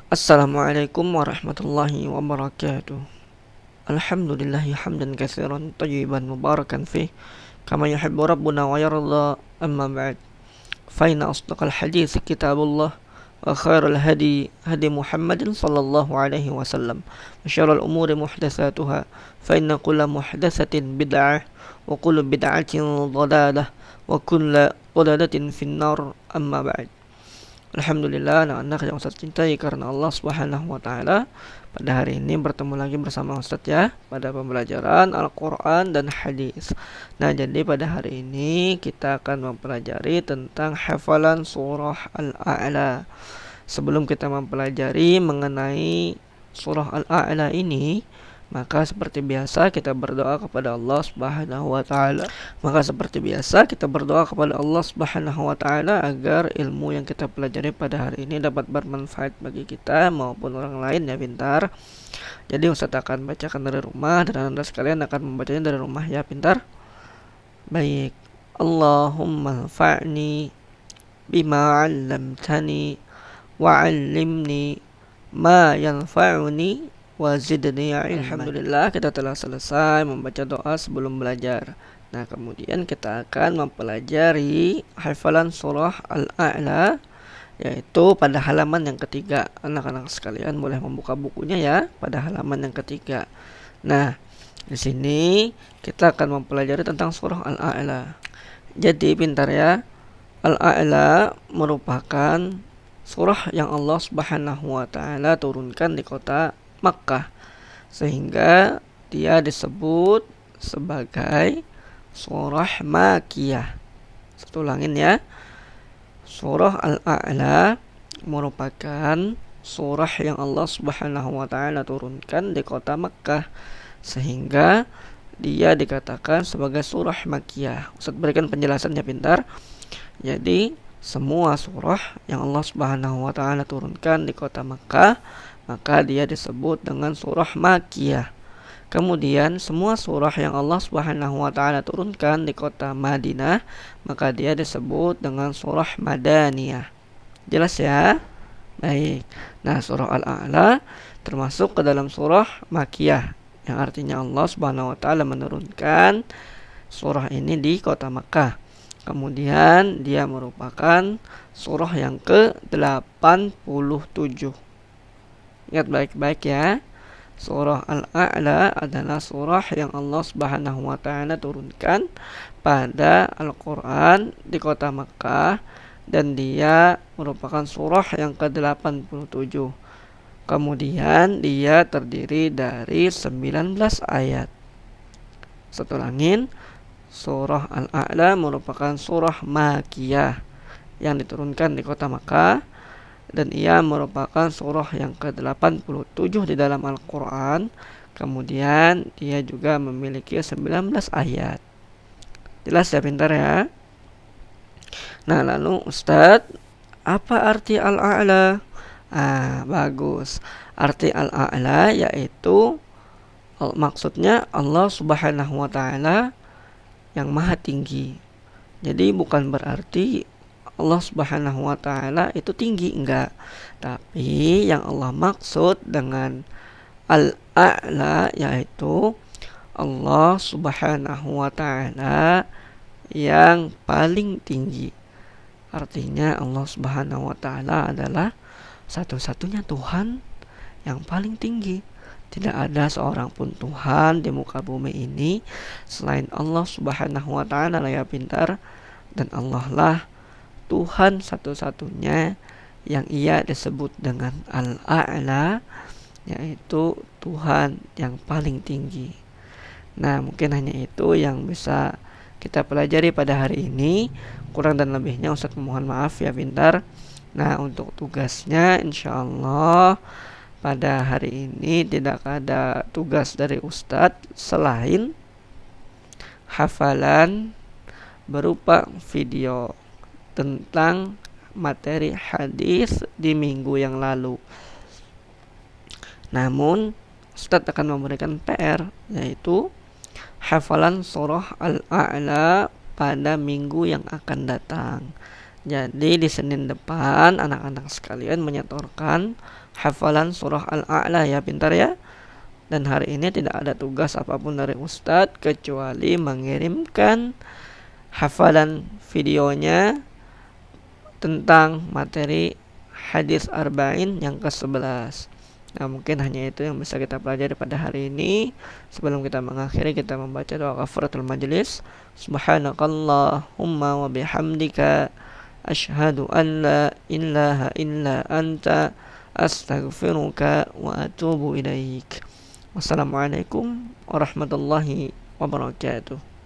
Assalamualaikum warahmatullahi wabarakatuh. Alhamdulillahi hamdan katsiran tayyiban mubarakan fih kama yuhibbu rabbuna wa yarda. Amma ba'd. Fa inna asdaqal hadits kitabullah wa khairal hadi hadi Muhammadin sallallahu alaihi wasallam. Wa syarrul umuri muhdatsatuha fa inna kulla muhdatsatin bid'ah wa kullu bid'atin dhalalah wa kullu dhalalatin finnar. Amma ba'd. Alhamdulillah, anak-anak yang Ustaz cintai karena Allah Subhanahu wa taala, pada hari ini bertemu lagi bersama Ustaz ya pada pembelajaran Al-Qur'an dan hadis. Nah, jadi pada hari ini kita akan mempelajari tentang hafalan surah Al-A'la. Sebelum kita mempelajari mengenai surah Al-A'la ini, maka seperti biasa kita berdoa kepada Allah Subhanahu wa taala. Agar ilmu yang kita pelajari pada hari ini dapat bermanfaat bagi kita maupun orang lain ya pintar. Jadi Ustaz akan bacakan dari rumah dan Anda sekalian akan membacanya dari rumah ya pintar. Baik. Allahumma anfa'ni bima 'allamtani wa 'allimni ma yanfa'uni wa zidni ilman. Alhamdulillah, kita telah selesai membaca doa sebelum belajar. Nah, kemudian kita akan mempelajari hafalan surah Al-A'la, yaitu pada halaman yang ketiga. Anak-anak sekalian boleh membuka bukunya ya pada halaman yang ketiga. Nah, di sini kita akan mempelajari tentang surah Al-A'la. Jadi pintar ya, Al-A'la merupakan surah yang Allah Subhanahu wa taala turunkan di kota Makkah, sehingga dia disebut sebagai surah Makkiyah. Saya ulangin ya. Surah Al-A'la merupakan surah yang Allah Subhanahu wa taala turunkan di kota Makkah, sehingga dia dikatakan sebagai surah Makkiyah. Ustaz berikan penjelasannya pintar. Jadi semua surah yang Allah Subhanahu wa taala turunkan di kota Makkah, maka dia disebut dengan surah Makkiyah. Kemudian semua surah yang Allah Subhanahu wa taala turunkan di kota Madinah, maka dia disebut dengan surah Madaniyah. Jelas ya? Baik. Nah, surah Al-A'la termasuk ke dalam surah Makkiyah, yang artinya Allah Subhanahu wa taala menurunkan surah ini di kota Makkah. Kemudian dia merupakan surah yang ke-87. Ingat baik-baik ya. Surah Al-A'la adalah surah yang Allah Subhanahu wa taala turunkan pada Al-Qur'an di kota Makkah, dan dia merupakan surah yang ke-87. Kemudian dia terdiri dari 19 ayat. Satu langin, surah Al-A'la merupakan surah Makkiyah yang diturunkan di kota Makkah, dan ia merupakan surah yang ke-87 di dalam Al-Quran. Kemudian dia juga memiliki 19 ayat. Jelas ya pintar ya. Nah, lalu Ustadz, apa arti Al-A'la? Bagus. Arti Al-A'la yaitu maksudnya Allah Subhanahu wa taala yang maha tinggi. Jadi bukan berarti Allah Subhanahu wa taala itu tinggi, enggak. Tapi yang Allah maksud dengan Al-A'la yaitu Allah Subhanahu wa taala yang paling tinggi. Artinya Allah Subhanahu wa taala adalah satu-satunya Tuhan yang paling tinggi. Tidak ada seorang pun Tuhan di muka bumi ini selain Allah Subhanahu wa taala ya pintar. Dan Allah lah Tuhan satu-satunya yang ia disebut dengan Al-A'la, yaitu Tuhan yang paling tinggi. Nah, mungkin hanya itu yang bisa kita pelajari pada hari ini. Kurang dan lebihnya Ustaz mohon maaf ya pintar. Nah, untuk tugasnya insyaallah pada hari ini tidak ada tugas dari Ustadz selain hafalan berupa video tentang materi hadis di minggu yang lalu. Namun Ustadz akan memberikan PR, yaitu hafalan surah Al-A'la pada minggu yang akan datang. Jadi di Senin depan anak-anak sekalian menyetorkan hafalan surah Al-A'la ya, pintar ya. Dan hari ini tidak ada tugas apapun dari Ustadz kecuali mengirimkan hafalan videonya tentang materi hadis arba'in yang ke-11. Nah, mungkin hanya itu yang bisa kita pelajari pada hari ini. Sebelum kita mengakhiri, kita membaca doa kafaratul majlis. Subhanakallahumma wa bihamdika asyhadu an la ilaha illa anta astaghfiruka wa atubu ilaik. Wassalamualaikum warahmatullahi wabarakatuh.